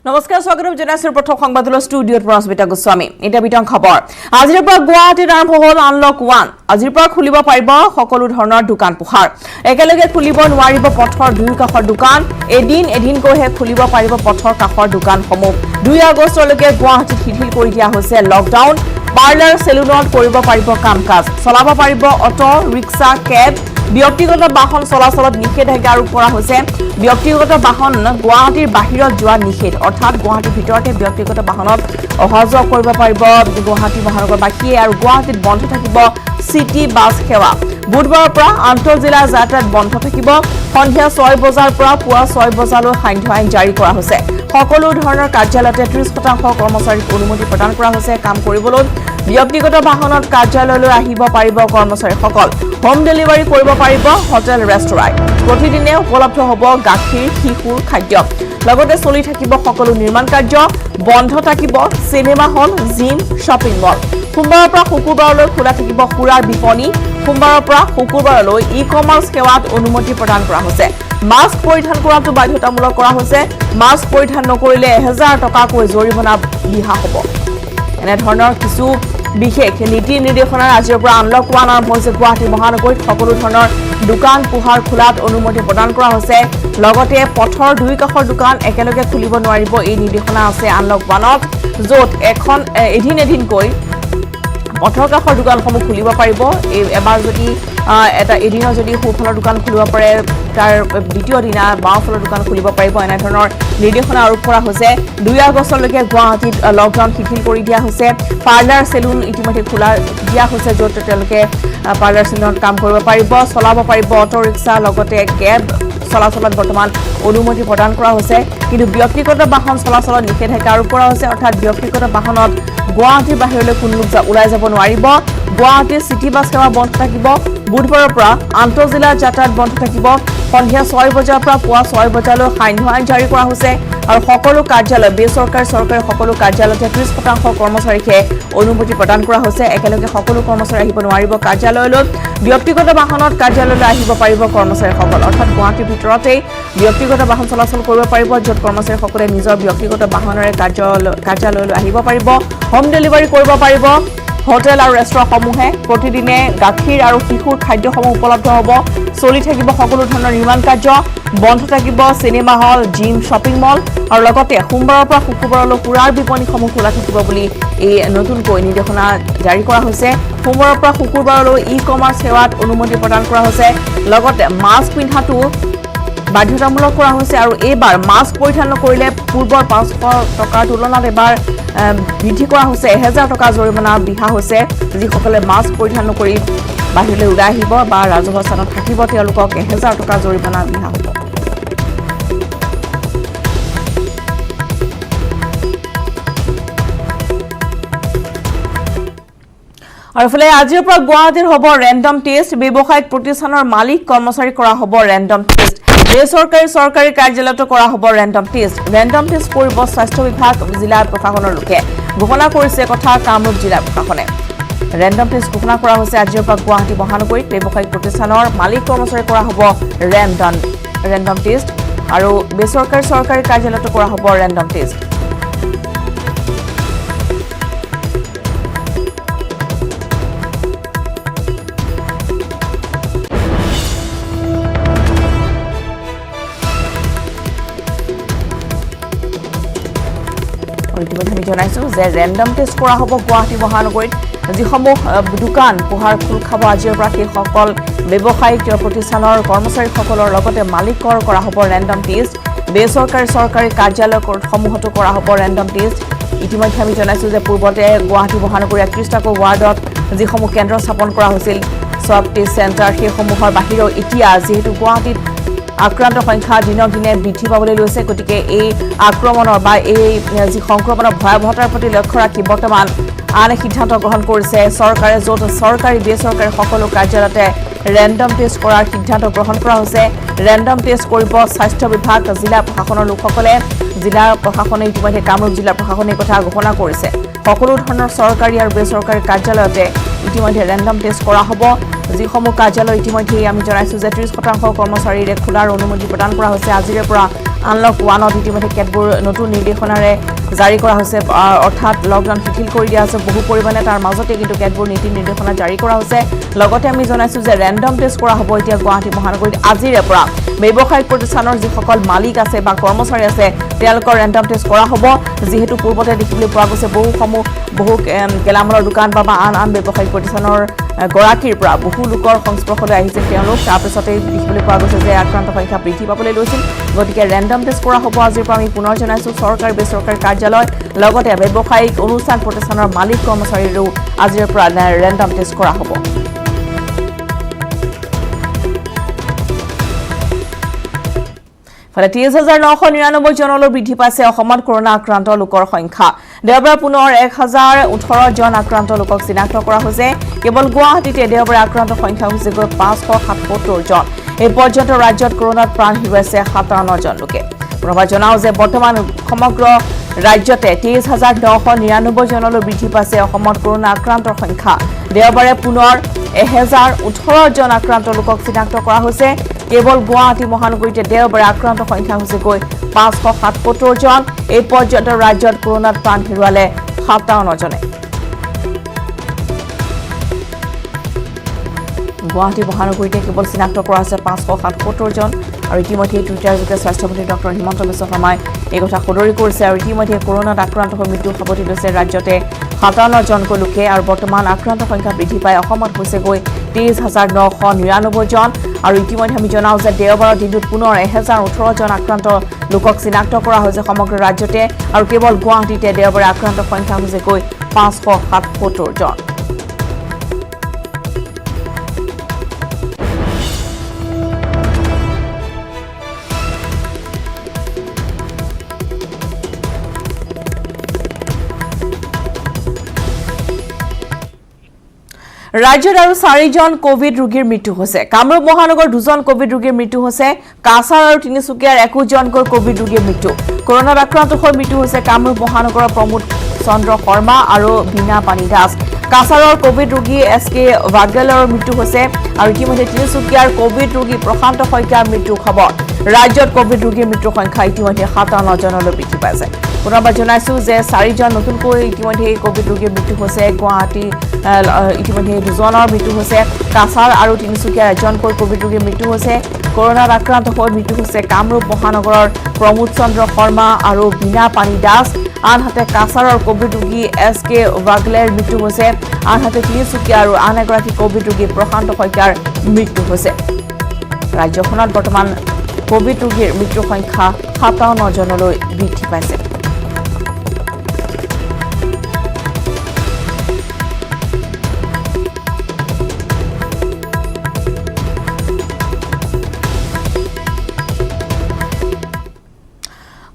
নমস্কাৰ স্বাগতম জনাইছো প্ৰথম সংবাদলৈ ষ্টুডিঅ'ত পৰস্মিতা গোস্বামী এটা বিতং খবৰ আজিৰ পৰা গুৱাহাটীত আৰম্ভ হ'ল আনলক 1 আজিৰ পৰা খুলিব পাৰিব সকলো ধৰণৰ দোকান পোহাৰ একেলগে খুলিব নোৱাৰিব পথৰ দুই কাষৰ দোকান এদিন কৈহে খুলিব পাৰিব পথৰ কাষৰ দোকানসমূহ 2 আগষ্টলৈকে গুৱাহাটীত শিথিল কৰি দিয়া হৈছে লকডাউন পাৰ্লাৰ সেলুনত কৰিব পাৰিব কাম-কাজ চলাব পাৰিব অটো ৰিক্সা কেব ব্যক্তিগত বাহন চলাচলত নিষেধাজ্ঞা আৰোপ কৰা হৈছে ব্যক্তিগত বাহন গুৱাহাটীৰ বাহিৰত যোৱা নিষেধ অৰ্থাৎ গুৱাহাটীৰ ভিতৰতে ব্যক্তিগত বাহনত অহাযোৱা কৰিব পাৰিব গুৱাহাটী মহানগৰবাসীয়ে আৰু গুৱাহাটীত বন্ধ থাকিব সিটি বাছ সেৱা বুধবাৰৰ পৰা আন্তঃজিলা যাতায়াত বন্ধ থাকিব সন্ধিয়া 6 বজাৰ পৰা পুৱা 6 বজালৈ সান্ধ্য আইন জাৰি কৰা হৈছে সকলো ধৰণৰ কাৰ্যালয়তে 30% কৰ্মচাৰীক অনুমতি প্ৰদান কৰা হৈছে কাম কৰিবলৈ ব্যক্তিগত বাহনত কাৰ্যালয়লৈ আহিব পাৰিব কৰ্মচাৰীসকল হোম ডেলিভাৰী কৰিব পাৰিব হোটেল ৰেষ্টুৰেণ্ট প্ৰতিদিনে উপলব্ধ হ'ব গাখীৰ শিশুৰ খাদ্য লগতে চলি থাকিব সকলো নিৰ্মাণ কাৰ্য বন্ধ থাকিব cinema hall gym shopping mall সোমবাৰৰ পৰা শুকুৰবাৰলৈ খোলা থাকিব খুৰাৰ বিপণী সোমবাৰৰ পৰা শুকুৰবাৰলৈ ই-কমাৰ্চ সেৱাত অনুমতি প্ৰদান কৰা হৈছে মাস্ক পৰিধান কৰাটো বাধ্যতামূলক কৰা হৈছে মাস্ক পৰিধান নকৰিলে 1000 টকাকৈ জৰিমনা বিহা হ'ব এনে ধৰণৰ কিছু বিশেষ নীতি নিৰ্দেশনাৰ আজিৰ পৰা আনলক 1 আৰম্ভ হৈছে গুৱাহাটী মহানগৰীত সকলো ধৰণৰ দোকান পোহাৰ খোলাত অনুমতি প্ৰদান কৰা হৈছে লগতে পথৰ দুই কাষৰ দোকান একেলগে খুলিব নোৱাৰিব এই নিৰ্দেশনা আছে আনলক 1ত য'ত এদিনকৈ পথৰ কাষৰ দোকানসমূহ খুলিব পাৰিব এবাৰ যদি এটা এদিনৰ যদি সোঁফালৰ দোকান খুলিব পাৰে তাৰ দ্বিতীয় দিনা বাওঁফালৰ দোকান খুলিব পাৰিব এনে ধৰণৰ নিৰ্দেশনা আৰোপ কৰা হৈছে 2 আগষ্টলৈকে গুৱাহাটীত লকডাউন শিথিল কৰি দিয়া হৈছে পাৰ্লাৰ সেলুন ইতিমধ্যে খোলা দিয়া হৈছে য'ত তেওঁলোকে পাৰ্লাৰ সেলুনত কাম কৰিব পাৰিব চলাব পাৰিব অটো ৰিক্সা লগতে কেব চলাচলত বৰ্তমান অনুমতি প্ৰদান কৰা হৈছে কিন্তু ব্যক্তিগত বাহন চলাচলত নিষেধাজ্ঞা আৰোপ কৰা হৈছে অৰ্থাৎ ব্যক্তিগত বাহনত গুৱাহাটীৰ বাহিৰলৈ কোনো লোক ওলাই যাব নোৱাৰিব গুৱাহাটীৰ সিটি বাছ সেৱা বন্ধ থাকিব বুধবাৰৰ পৰা আন্তঃজিলা যাতায়াত বন্ধ থাকিব সন্ধিয়া 6 বজাৰ পৰা পুৱা 6 বজালৈ সান্ধ্য আইন জাৰি কৰা হৈছে আৰু সকলো কাৰ্যালয় বেচৰকাৰী চৰকাৰী সকলো কাৰ্যালয়তে 30% কৰ্মচাৰীকে অনুমতি প্ৰদান কৰা হৈছে একেলগে সকলো কৰ্মচাৰী আহিব নোৱাৰিব কাৰ্যালয়লৈ ব্যক্তিগত বাহনত কাৰ্যালয়লৈ আহিব পাৰিব কৰ্মচাৰীসকল অৰ্থাৎ গুৱাহাটীৰ ভিতৰতে ব্যক্তিগত বাহন চলাচল কৰিব পাৰিব য'ত কৰ্মচাৰীসকলে নিজৰ ব্যক্তিগত বাহনেৰে কাৰ্যালয়লৈ আহিব পাৰিব হোম ডেলিভাৰী কৰিব পাৰিব হোটেল আৰু ৰেষ্টুৰেণ্টসমূহে প্ৰতিদিনে গাখীৰ আৰু শিশুৰ খাদ্যসমূহ উপলব্ধ হ'ব চলি থাকিব সকলো ধৰণৰ নিৰ্মাণ কাৰ্য বন্ধ থাকিব cinema hall gym shopping mall আৰু লগতে সোমবাৰৰ পৰা শুকুৰবাৰলৈ খুৰাৰ বিপণীসমূহ খোলা থাকিব বুলি এই নতুনকৈ নিৰ্দেশনা জাৰি কৰা হৈছে সোমবাৰৰ পৰা শুকুৰবাৰলৈ ই-কমাৰ্চ সেৱাত অনুমতি প্ৰদান কৰা হৈছে লগতে মাস্ক পিন্ধাটো বাধ্যতামূলক কৰা হৈছে আৰু এইবাৰ মাস্ক পৰিধান নকৰিলে পূৰ্বৰ 500 টকাৰ তুলনাত এবাৰ বৃদ্ধি কৰা হৈছে 1000 টকা জৰিমনা বিহা হৈছে যিসকলে মাস্ক পৰিধান নকৰি বাহিৰলৈ ওলাই আহিব বা ৰাজহুৱা স্থানত থাকিব তেওঁলোকক 1000 টকা জৰিমনা বিহা হ'ব আৰু ফলে আজিৰ পৰা গুৱাহাটীৰ হ'ব ৰেণ্ডম টেষ্ট ব্যৱসায়িক প্ৰতিষ্ঠানৰ মালিক কৰ্মচাৰী কৰা হ'ব ৰেণ্ডম টেষ্ট বেচৰকাৰী চৰকাৰী কাৰ্যালয়তো কৰা হ'ব ৰেণ্ডম টেষ্ট কৰিব স্বাস্থ্য বিভাগ জিলা প্ৰশাসনৰ লোকে ঘোষণা কৰিছে কথা কামৰূপ জিলা প্ৰশাসনে ৰেণ্ডম টেষ্ট ঘোষণা কৰা হৈছে আজিৰ পৰা গুৱাহাটী মহানগৰীত ব্যৱসায়িক প্ৰতিষ্ঠানৰ মালিক কৰ্মচাৰী কৰা হ'ব ৰেণ্ডম টেষ্ট আৰু বেচৰকাৰী চৰকাৰী কাৰ্যালয়তো কৰা হ'ব ৰেণ্ডম টেষ্ট ইতিমধ্যে আমি জনাইছো যে ৰেণ্ডম টেষ্ট কৰা হ'ব গুৱাহাটী মহানগৰীত যিসমূহ দোকান পোহাৰ খোল খাব আজিৰ পৰা সেইসকল ব্যৱসায়িক প্ৰতিষ্ঠানৰ কৰ্মচাৰীসকলৰ লগতে মালিকৰ কৰা হ'ব ৰেণ্ডম টেষ্ট বেচৰকাৰী চৰকাৰী কাৰ্যালয়সমূহতো কৰা হ'ব ৰেণ্ডম টেষ্ট ইতিমধ্যে আমি জনাইছো যে পূৰ্বতে গুৱাহাটী মহানগৰীৰ 31টাকৈ ৱাৰ্ডত যিসমূহ কেন্দ্ৰ স্থাপন কৰা হৈছিল সব টেষ্ট চেণ্টাৰ সেইসমূহৰ বাহিৰেও এতিয়া যিহেতু গুৱাহাটীত আক্ৰান্ত সংখ্যা দিনক দিনে বৃদ্ধি পাবলৈ লৈছে গতিকে এই আক্ৰমণৰ বা এই যি সংক্ৰমণৰ ভয়াৱহতাৰ প্ৰতি লক্ষ্য ৰাখি বৰ্তমান আন এক সিদ্ধান্ত গ্ৰহণ কৰিছে চৰকাৰে য'ত চৰকাৰী বেচৰকাৰী সকলো কাৰ্যালয়তে ৰেণ্ডম টেষ্ট কৰাৰ সিদ্ধান্ত গ্ৰহণ কৰা হৈছে ৰেণ্ডম টেষ্ট কৰিব স্বাস্থ্য বিভাগ জিলা প্ৰশাসনৰ লোকসকলে জিলা প্ৰশাসনে ইতিমধ্যে কামৰূপ জিলা প্ৰশাসনে কথা ঘোষণা কৰিছে সকলো ধৰণৰ চৰকাৰী আৰু বেচৰকাৰী কাৰ্যালয়তে ইতিমধ্যে ৰেণ্ডম টেষ্ট কৰা হ'ব যিসমূহ কাৰ্যালয় ইতিমধ্যে আমি জনাইছো যে 30% কৰ্মচাৰীৰে খোলাৰ অনুমতি প্ৰদান কৰা হৈছে আজিৰে পৰা আনলক 1ত ইতিমধ্যে কেতবোৰ নতুন নিৰ্দেশনাৰে জাৰি কৰা হৈছে অৰ্থাৎ লকডাউন শিথিল কৰি দিয়া হৈছে বহু পৰিমাণে তাৰ মাজতে কিন্তু কেতবোৰ নীতি নিৰ্দেশনা জাৰি কৰা হৈছে লগতে আমি জনাইছো যে ৰেণ্ডম টেষ্ট কৰা হ'ব এতিয়া গুৱাহাটী মহানগৰীত আজিৰে পৰা ব্যৱসায়িক প্ৰতিষ্ঠানৰ যিসকল মালিক আছে বা কৰ্মচাৰী আছে তেওঁলোকৰ ৰেণ্ডম টেষ্ট কৰা হ'ব যিহেতু পূৰ্বতে দেখিবলৈ পোৱা গৈছে বহু গেলামালৰ দোকান বা আন ব্যৱসায়িক প্ৰতিষ্ঠানৰ গৰাকীৰ পৰা বহু লোকৰ সংস্পৰ্শলৈ আহিছে তেওঁলোক তাৰ পিছতে দেখিবলৈ পোৱা গৈছে যে আক্ৰান্ত সংখ্যা বৃদ্ধি পাবলৈ লৈছিল গতিকে ৰেণ্ডম টেষ্ট কৰা হ'ব আজিৰ পৰা আমি পুনৰ জনাইছো চৰকাৰী বেচৰকাৰী কাৰ্যালয় লগতে ব্যৱসায়িক অনুষ্ঠান প্ৰতিষ্ঠানৰ মালিক কৰ্মচাৰীৰো আজিৰ পৰা ৰেণ্ডম টেষ্ট কৰা হ'ব ফলে ৩০,৯৯৯ জনলৈ বৃদ্ধি পাইছে অসমত কৰোনা আক্ৰান্ত লোকৰ সংখ্যা দেওবাৰে পুনৰ ১,০১৮ জন আক্ৰান্ত লোকক চিনাক্ত কৰা হৈছে কেৱল গুৱাহাটীতে দেওবাৰে আক্ৰান্ত সংখ্যা হৈছে ৫৭৭ জন এই পৰ্যন্ত ৰাজ্যত কৰোনাত প্ৰাণ হেৰুৱাইছে ৫৭ জন লোকে পুনৰবাৰ জনাও যে বৰ্তমান সমগ্ৰ ৰাজ্যতে ৩০,৯৯৯ জনলৈ বৃদ্ধি পাইছে অসমত কৰোনা আক্ৰান্তৰ সংখ্যা দেওবাৰে পুনৰ ১,০১৮ জন আক্ৰান্ত লোকক চিনাক্ত কৰা হৈছে কেৱল গুৱাহাটী মহানগৰীতে দেওবাৰে আক্ৰান্ত সংখ্যা হৈছে ৫৭৭ জন এই পৰ্যন্ত ৰাজ্যত কৰোনাত প্ৰাণ হেৰুৱালে ৫৭ জনে গুৱাহাটী মহানগৰীতে কেৱল চিনাক্ত কৰা হৈছে ৫৭৭ জন আৰু ইতিমধ্যে টুইটাৰযোগে স্বাস্থ্যমন্ত্ৰী ডক্টৰ হিমন্ত বিশ্ব শৰ্মাই এই কথা সদৰি কৰিছে আৰু ইতিমধ্যে কৰোনাত আক্ৰান্ত হৈ মৃত্যু সাৱটি লৈছে ৰাজ্যতে ৫৭ জনকৈ লোকে আৰু বৰ্তমান আক্ৰান্ত সংখ্যা বৃদ্ধি পাই অসমত হৈছেগৈ ৩০,৯৯৯ জন আৰু ইতিমধ্যে আমি জনাও যে দেওবাৰৰ দিনটোত পুনৰ ১,০১৮ জন আক্ৰান্ত লোকক চিনাক্ত কৰা হৈছে সমগ্ৰ ৰাজ্যতে আৰু কেৱল গুৱাহাটীতে দেওবাৰে আক্ৰান্ত সংখ্যা হৈছেগৈ ৫৭৭ জন ৰাজ্যত আৰু ৪জন কোভিড ৰোগীৰ মৃত্যু হৈছে কামৰূপ মহানগৰ 2জন কোভিড ৰোগীৰ মৃত্যু হৈছে কাছাৰ আৰু তিনিচুকীয়াৰ 21জনকৈ কোভিড ৰোগীৰ মৃত্যু কৰোনাত আক্ৰান্ত হৈ মৃত্যু হৈছে কামৰূপ মহানগৰৰ প্ৰমোদ চন্দ্ৰ শৰ্মা আৰু বীণা পানী দাস কাছাৰৰ কোভিড ৰোগী SK ৱাগেলৰ মৃত্যু হৈছে আৰু ইতিমধ্যে তিনিচুকীয়াৰ কোভিড ৰোগী প্ৰশান্ত শইকীয়াৰ মৃত্যুৰ খবৰ ৰাজ্যত কোভিড ৰোগীৰ মৃত্যুৰ সংখ্যা ইতিমধ্যে ৫৭ জনলৈ বৃদ্ধি পাইছে পুনৰবাৰ জনাইছো যে ৪জন নতুনকৈ ইতিমধ্যে কোভিড ৰোগীৰ মৃত্যু হৈছে গুৱাহাটী ইতিমধ্যে 2জনৰ মৃত্যু হৈছে কাছাৰ আৰু তিনিচুকীয়াৰ 1জনকৈ কোভিড ৰোগীৰ মৃত্যু হৈছে কৰোনাত আক্ৰান্ত হৈ মৃত্যু হৈছে কামৰূপ মহানগৰৰ প্ৰমোদ চন্দ্ৰ শৰ্মা আৰু বীণা পানী দাস আনহাতে কাছাৰৰ কোভিড ৰোগী SK ৱাগলেৰ মৃত্যু হৈছে আনহাতে তিনিচুকীয়া আৰু আন এগৰাকী কোভিড ৰোগী প্ৰশান্ত শইকীয়াৰ মৃত্যু হৈছে ৰাজ্যখনত বৰ্তমান কোভিড ৰোগীৰ মৃত্যুৰ সংখ্যা ৫৭ জনলৈ বৃদ্ধি পাইছে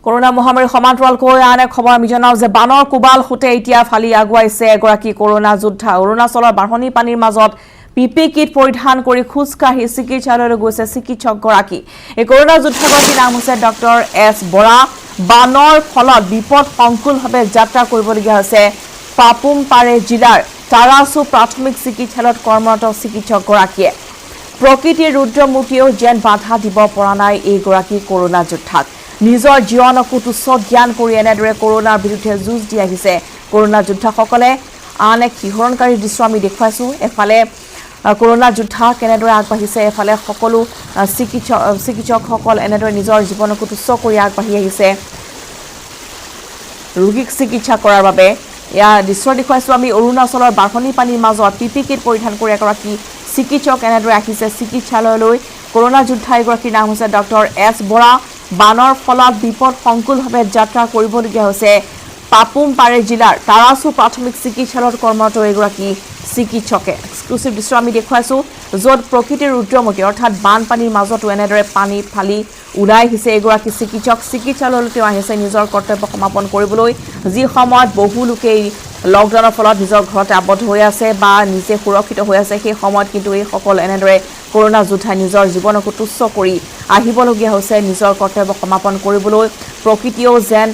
কৰোনা মহামাৰীৰ সমান্তৰালকৈ আন এক খবৰ আমি জনাও যে বানৰ কোবাল খুটে এতিয়া ফালি আগুৱাইছে এগৰাকী কৰোনা যোদ্ধা অৰুণাচলৰ বাঢ়নী পানীৰ মাজত পিপি কিট পৰিধান কৰি খোজকাঢ়ি চিকিৎসালয়লৈ গৈছে চিকিৎসকগৰাকী এই কৰোনা যোদ্ধাগৰাকীৰ নাম হৈছে ডক্টৰ S বৰা বানৰ ফলত বিপদ সংকুলভাৱে যাত্ৰা কৰিবলগীয়া হৈছে পাপুমপাৰে জিলাৰ তাৰাসু প্ৰাথমিক চিকিৎসালয়ত কৰ্মৰত চিকিৎসকগৰাকীয়ে প্ৰকৃতিৰ ৰুদ্ৰমূৰ্তিয়েও যেন বাধা দিব পৰা নাই এইগৰাকী কৰোনা যোদ্ধাক নিজৰ জীৱনকো তুচ্ছ জ্ঞান কৰি এনেদৰে কৰোনাৰ বিৰুদ্ধে যুঁজ দি আহিছে কৰোনা যোদ্ধাসকলে আন এক শিহৰণকাৰী দৃশ্য আমি দেখুৱাইছো এফালে কৰোনা যোদ্ধা কেনেদৰে আগবাঢ়িছে এফালে সকলো চিকিৎসকসকল এনেদৰে নিজৰ জীৱনকো তুচ্ছ কৰি আগবাঢ়ি আহিছে ৰোগীক চিকিৎসা কৰাৰ বাবে এয়া দৃশ্য দেখুৱাইছো আমি অৰুণাচলৰ বাঢ়নী পানীৰ মাজত পিপি কিট পৰিধান কৰি এগৰাকী চিকিৎসক এনেদৰে আহিছে চিকিৎসালয়লৈ কৰোনা যোদ্ধা এগৰাকীৰ নাম হৈছে ডক্টৰ S বৰা বানৰ ফলত বিপদ সংকুলভাৱে যাত্ৰা কৰিবলগীয়া হৈছে পাপুমপাৰে জিলাৰ তাৰাসু প্ৰাথমিক চিকিৎসালয়ত কৰ্মৰত এগৰাকী চিকিৎসকে এক্সক্লুসিভ দৃশ্য আমি দেখুৱাইছো য'ত প্ৰকৃতিৰ ৰুদ্ৰমূৰ্তি অৰ্থাৎ বানপানীৰ মাজতো এনেদৰে পানী ফালি উলাই আহিছে এগৰাকী চিকিৎসালয়লৈ তেওঁ আহিছে নিজৰ কৰ্তব্য সমাপন কৰিবলৈ যি সময়ত বহু লোকে লকডাউনৰ ফলত নিজৰ ঘৰতে আবদ্ধ হৈ আছে বা নিজে সুৰক্ষিত হৈ আছে সেই সময়ত কিন্তু এই সকল এনেদৰে কৰোনা যোদ্ধাই নিজৰ জীৱনকো তুচ্ছ কৰি আহিবলগীয়া হৈছে নিজৰ কৰ্তব্য সমাপন কৰিবলৈ প্ৰকৃতিও যেন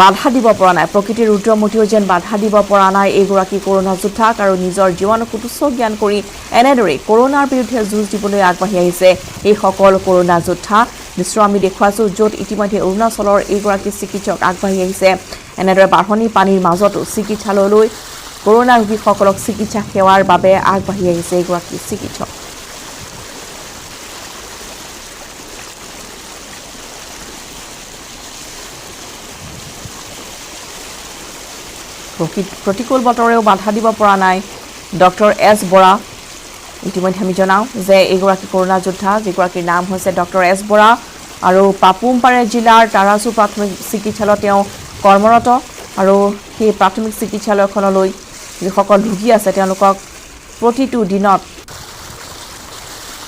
বাধা দিব পৰা নাই প্ৰকৃতিৰ ৰুদ্ৰমূৰ্তিও যেন বাধা দিব পৰা নাই এইগৰাকী কৰোনা যোদ্ধাক আৰু নিজৰ জীৱনক উৎসৰ্গ জ্ঞান কৰি এনেদৰে কৰোনাৰ বিৰুদ্ধে যুঁজ দিবলৈ আগবাঢ়ি আহিছে এই সকল কৰোনা যোদ্ধা দৃশ্য আমি দেখুৱাইছো য'ত ইতিমধ্যে অৰুণাচলৰ এইগৰাকী চিকিৎসক আগবাঢ়ি আহিছে এনেদৰে বাঢ়নী পানীৰ মাজতো চিকিৎসালয়লৈ কৰোনা ৰোগীসকলক চিকিৎসা সেৱাৰ বাবে আগবাঢ়ি আহিছে এইগৰাকী চিকিৎসক প্ৰতিকূল বতৰেও বাধা দিব পৰা নাই ডক্টৰ এছ বৰা ইতিমধ্যে আমি জনাওঁ যে এইগৰাকী কৰোনা যোদ্ধা যিগৰাকীৰ নাম হৈছে ডক্টৰ এছ বৰা আৰু পাপুমপাৰে জিলাৰ তাৰাসু প্ৰাথমিক চিকিৎসালয়ত তেওঁ কৰ্মৰত আৰু সেই প্ৰাথমিক চিকিৎসালয়খনলৈ যিসকল ৰোগী আছে তেওঁলোকক প্ৰতিটো দিনত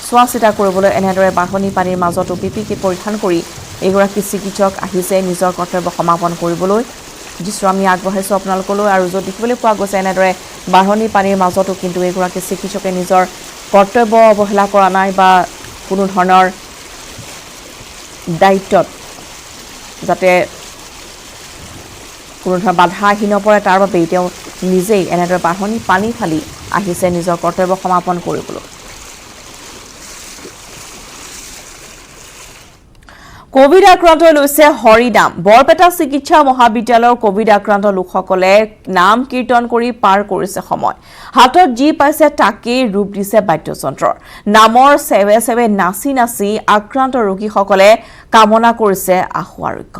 চোৱা চিতা কৰিবলৈ এনেদৰে বাঢ়নী পানীৰ মাজতো পিপিকে পৰিধান কৰি এইগৰাকী চিকিৎসক আহিছে নিজৰ কৰ্তব্য সমাপন কৰিবলৈ দৃশ্য আমি আগবঢ়াইছোঁ আপোনালোকলৈ আৰু য'ত দেখিবলৈ পোৱা গৈছে এনেদৰে বাঢ়নী পানীৰ মাজতো কিন্তু এইগৰাকী চিকিৎসকে নিজৰ কৰ্তব্য অৱহেলা কৰা নাই বা কোনো ধৰণৰ দায়িত্বত যাতে কোনো ধৰণৰ বাধা আহি নপৰে তাৰ বাবেই তেওঁ নিজেই এনেদৰে বাঢ়নী পানী ফালি আহিছে নিজৰ কৰ্তব্য সমাপন কৰিবলৈ কোভিড আক্ৰান্ত লৈছে হৰিনাম বৰপেটা চিকিৎসা মহাবিদ্যালয়ৰ কোভিড আক্ৰান্ত লোকসকলে নাম কীৰ্তন কৰি পাৰ কৰিছে সময় হাতত যি পাইছে তাকেই ৰূপ দিছে বাদ্যযন্ত্ৰৰ নামৰ সেৱে সেৱে নাচি নাচি আক্ৰান্ত ৰোগীসকলে কামনা কৰিছে আশু আৰোগ্য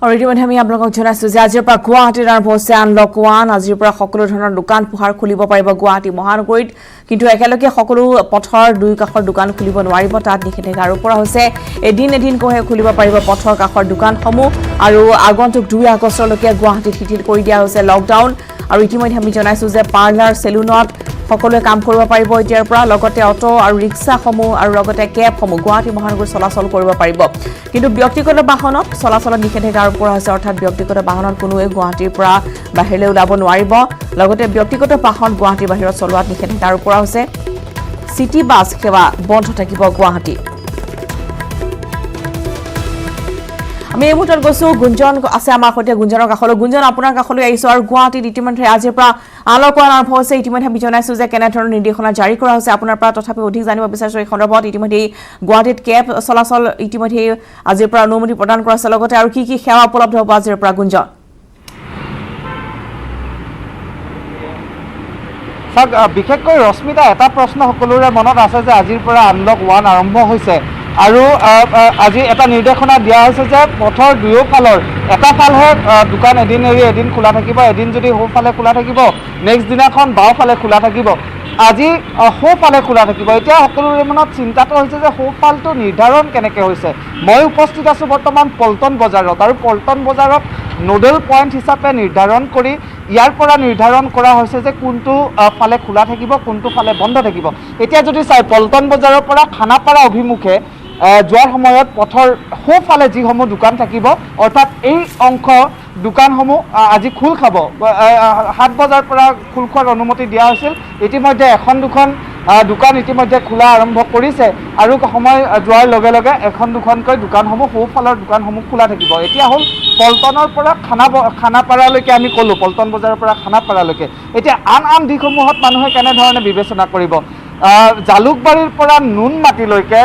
আৰু ইতিমধ্যে আমি আপোনালোকক জনাইছো যে আজিৰ পৰা গুৱাহাটীৰ আৰম্ভ হৈছে আনলক 1 আজিৰ পৰা সকলো ধৰণৰ দোকান পোহাৰ খুলিব পাৰিব গুৱাহাটী মহানগৰীত কিন্তু একেলগে সকলো পথৰ দুই কাষৰ দোকান খুলিব নোৱাৰিব তাত নিষেধাজ্ঞা আৰোপ কৰা হৈছে এদিন কৈহে খুলিব পাৰিব পথৰ কাষৰ দোকানসমূহ আৰু আগন্তুক 2 আগষ্টলৈকে গুৱাহাটীত শিথিল কৰি দিয়া হৈছে লকডাউন আৰু ইতিমধ্যে আমি জনাইছো যে পাৰ্লাৰ সেলুনত সকলোৱে কাম কৰিব পাৰিব এতিয়াৰ পৰা লগতে অটো আৰু ৰিক্সাসমূহ আৰু লগতে কেবসমূহ গুৱাহাটী মহানগৰ চলাচল কৰিব পাৰিব কিন্তু ব্যক্তিগত বাহনত চলাচলত নিষেধাজ্ঞা আৰোপ কৰা হৈছে অৰ্থাৎ ব্যক্তিগত বাহনত কোনোৱে গুৱাহাটীৰ পৰা বাহিৰলৈ ওলাব নোৱাৰিব লগতে ব্যক্তিগত বাহন গুৱাহাটীৰ বাহিৰত চলোৱাত নিষেধাজ্ঞা আৰোপ কৰা হৈছে সিটি বাছ সেৱা বন্ধ থাকিব গুৱাহাটী আমি এই মুহূৰ্তত গৈছো গুঞ্জন আছে আমাৰ সৈতে গুঞ্জনৰ কাষলৈ গুঞ্জন আপোনাৰ কাষলৈ আহিছো আৰু গুৱাহাটীত ইতিমধ্যে আজিৰ পৰা আনলক আৰম্ভ হৈছে ইতিমধ্যে আমি জনাইছো যে কেনেধৰণৰ নিৰ্দেশনা জাৰি কৰা হৈছে আপোনাৰ পৰা তথাপি অধিক জানিব বিচাৰিছো এই সন্দৰ্ভত ইতিমধ্যে গুৱাহাটীত কেব চলাচল ইতিমধ্যে আজিৰ পৰা অনুমতি প্ৰদান কৰা হৈছে লগতে আৰু কি সেৱা উপলব্ধ হ'ব আজিৰ পৰা গুঞ্জন বিশেষকৈ ৰশ্মিতা এটা প্ৰশ্ন সকলোৰে মনত আছে যে আজিৰ পৰা আনলক 1 আৰম্ভ হৈছে আৰু আজি এটা নিৰ্দেশনা দিয়া হৈছে যে পথৰ দুয়োফালৰ এটা ফালহে দোকান এদিন এৰি এদিন খোলা থাকিব এদিন যদি সোঁফালে খোলা থাকিব নেক্সট দিনাখন বাওঁফালে খোলা থাকিব আজি সোঁফালে খোলা থাকিব এতিয়া সকলোৰে মনত চিন্তাটো হৈছে যে সোঁফালটো নিৰ্ধাৰণ কেনেকৈ হৈছে মই উপস্থিত আছোঁ বৰ্তমান পল্টন বজাৰত আৰু পল্টন বজাৰত নোডেল পইণ্ট হিচাপে নিৰ্ধাৰণ কৰি ইয়াৰ পৰা নিৰ্ধাৰণ কৰা হৈছে যে কোনটো ফালে খোলা থাকিব কোনটো ফালে বন্ধ থাকিব এতিয়া যদি চাই পল্টন বজাৰৰ পৰা খানাপাৰা অভিমুখে যোৱাৰ সময়ত পথৰ সোঁফালে যিসমূহ দোকান থাকিব অৰ্থাৎ এই অংশ দোকানসমূহ আজি খোল খাব 7 বজাৰ পৰা খোল খোৱাৰ অনুমতি দিয়া হৈছিল ইতিমধ্যে এখন দুখন দোকান ইতিমধ্যে খোলা আৰম্ভ কৰিছে আৰু সময় যোৱাৰ লগে লগে এখন দুখনকৈ দোকানসমূহ সোঁফালৰ দোকানসমূহ খোলা থাকিব এতিয়া হ'ল পল্টনৰ পৰা খানাপাৰালৈকে আমি ক'লোঁ পল্টন বজাৰৰ পৰা খানাপাৰালৈকে এতিয়া আন দিশসমূহত মানুহে কেনেধৰণে বিবেচনা কৰিব জালুকবাৰীৰ পৰা নুনমাটিলৈকে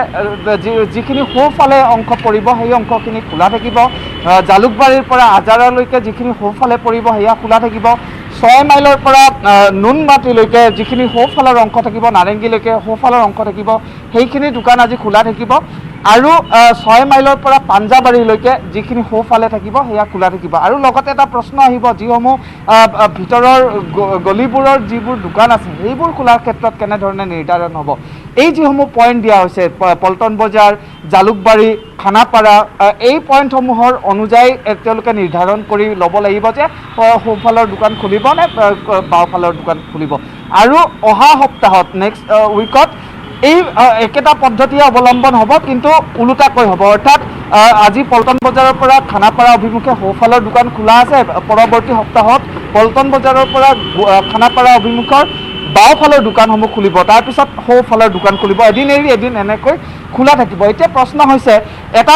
যিখিনি সোঁফালে অংশ পৰিব সেই অংশখিনি খোলা থাকিব জালুকবাৰীৰ পৰা আজাৰালৈকে যিখিনি সোঁফালে পৰিব সেয়া খোলা থাকিব 6 মাইলৰ পৰা নুনমাটিলৈকে যিখিনি সোঁফালৰ অংশ থাকিব নাৰেংগীলৈকে সোঁফালৰ অংশ থাকিব সেইখিনি দোকান আজি খোলা থাকিব আৰু 6 মাইলৰ পৰা পাঞ্জাবাৰীলৈকে যিখিনি সোঁফালে থাকিব সেয়া খোলা থাকিব আৰু লগতে এটা প্ৰশ্ন আহিব যিসমূহ ভিতৰৰ গলিবোৰৰ যিবোৰ দোকান আছে সেইবোৰ খোলাৰ ক্ষেত্ৰত কেনেধৰণে নিৰ্ধাৰণ হ'ব এই যিসমূহ পইণ্ট দিয়া হৈছে পল্টন বজাৰ জালুকবাৰী খানাপাৰা এই পইণ্টসমূহৰ অনুযায়ী তেওঁলোকে নিৰ্ধাৰণ কৰি ল'ব লাগিব যে সোঁফালৰ দোকান খুলিব নে বাওঁফালৰ দোকান খুলিব আৰু অহা সপ্তাহত নেক্সট উইকত এই একেটা পদ্ধতিয়ে অৱলম্বন হ'ব কিন্তু ওলোটাকৈ হ'ব অৰ্থাৎ আজি পল্টন বজাৰৰ পৰা খানাপাৰা অভিমুখে সোঁফালৰ দোকান খোলা আছে পৰৱৰ্তী সপ্তাহত পল্টন বজাৰৰ পৰা খানাপাৰা অভিমুখৰ বাওঁফালৰ দোকানসমূহ খুলিব তাৰপিছত সোঁফালৰ দোকান খুলিব এদিন এৰি এদিন এনেকৈ খোলা থাকিব এতিয়া প্ৰশ্ন হৈছে এটা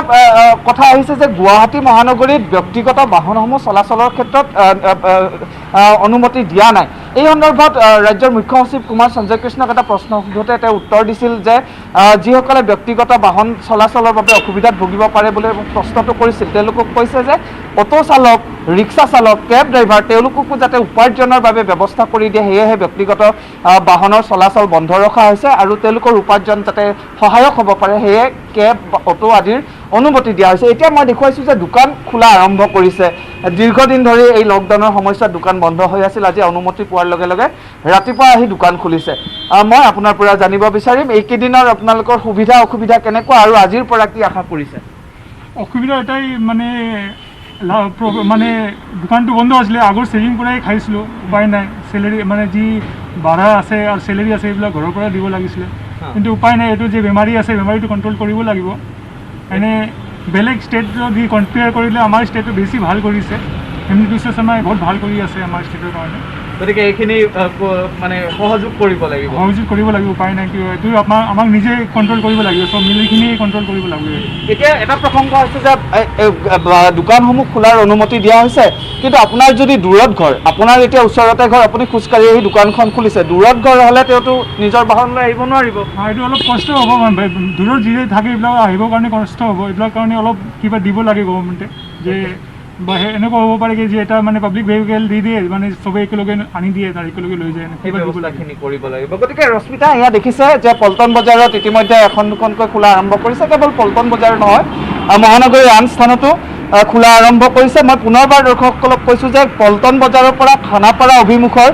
কথা আহিছে যে গুৱাহাটী মহানগৰীত ব্যক্তিগত বাহনসমূহ চলাচলৰ ক্ষেত্ৰত অনুমতি দিয়া নাই এই সন্দৰ্ভত ৰাজ্যৰ মুখ্য সচিব কুমাৰ সঞ্জয় কৃষ্ণক এটা প্ৰশ্ন সোধোতে তেওঁ উত্তৰ দিছিল যে যিসকলে ব্যক্তিগত বাহন চলাচলৰ বাবে অসুবিধাত ভুগিব পাৰে বুলি প্ৰশ্নটো কৰিছিল তেওঁলোকক কৈছে যে অটো চালক ৰিক্সা চালক কেব ড্ৰাইভাৰ তেওঁলোককো যাতে উপাৰ্জনৰ বাবে ব্যৱস্থা কৰি দিয়ে সেয়েহে ব্যক্তিগত বাহনৰ চলাচল বন্ধ ৰখা হৈছে আৰু তেওঁলোকৰ উপাৰ্জন যাতে সহায়ক হ'ব পাৰে সেয়ে কেব অটো আদিৰ অনুমতি দিয়া হৈছে এতিয়া মই দেখুৱাইছোঁ যে দোকান খোলা আৰম্ভ কৰিছে দীৰ্ঘদিন ধৰি এই লকডাউনৰ সময়ছোৱাত দোকান বন্ধ হৈ আছিল আজি অনুমতি পোৱাৰ লগে লগে ৰাতিপুৱা আহি দোকান খুলিছে মই আপোনাৰ পৰা জানিব বিচাৰিম এইকেইদিনৰ আপোনালোকৰ সুবিধা অসুবিধা কেনেকুৱা আৰু আজিৰ পৰা কি আশা কৰিছে অসুবিধা এটাই মানে দোকানটো বন্ধ আছিলে আগৰ ছেভিং পৰাই খাইছিলোঁ উপায় নাই চেলেৰি মানে যি ভাড়া আছে আৰু চেলেৰি আছে এইবিলাক ঘৰৰ পৰা দিব লাগিছিলে কিন্তু উপায় নাই এইটো যে বেমাৰী আছে বেমাৰীটো কণ্ট্ৰল কৰিব লাগিব এনে বেলেগ ষ্টেট যদি কম্পেয়াৰ কৰিলে আমাৰ ষ্টেটটো বেছি ভাল কৰিছে হেমন্ত বিশ্ব শৰ্মাই বহুত ভাল কৰি আছে আমাৰ ষ্টেটৰ কাৰণে গতিকে এইখিনি মানে সহযোগ কৰিব লাগিব উপায় নাই কিয় এইটো আমাক নিজে কণ্ট্ৰল কৰিব লাগিব চব মিলিখিনি কণ্ট্ৰল কৰিব লাগিব এতিয়া এটা প্ৰসংগ হৈছে যে দোকানসমূহ খোলাৰ অনুমতি দিয়া হৈছে কিন্তু আপোনাৰ যদি দূৰত ঘৰ আপোনাৰ এতিয়া ওচৰতে ঘৰ আপুনি খোজকাঢ়ি আহি দোকানখন খুলিছে দূৰত ঘৰ হ'লে তেওঁতো নিজৰ বাহন লৈ আহিব নোৱাৰিব এইটো অলপ কষ্ট হ'ব দূৰত যি থাকে এইবিলাক আহিবৰ কাৰণে কষ্ট হ'ব এইবিলাক কাৰণে অলপ কিবা দিব লাগে গভৰ্ণমেণ্টে যে বা এনেকুৱা হ'ব পাৰে যে এটা মানে পাব্লিক ভেহিকেল দি দিয়ে মানে চবে একেলগে আনি দিয়ে তাৰ একেলগে লৈ যায় ব্যৱস্থাখিনি কৰিব লাগিব গতিকে ৰশ্মিতা এয়া দেখিছে যে পল্টন বজাৰত ইতিমধ্যে এখন দুখনকৈ খোলা আৰম্ভ কৰিছে কেৱল পল্টন বজাৰ নহয় মহানগৰীৰ আন স্থানতো খোলা আৰম্ভ কৰিছে মই পুনৰবাৰ দৰ্শকসকলক কৈছোঁ যে পল্টন বজাৰৰ পৰা খানাপাৰা অভিমুখৰ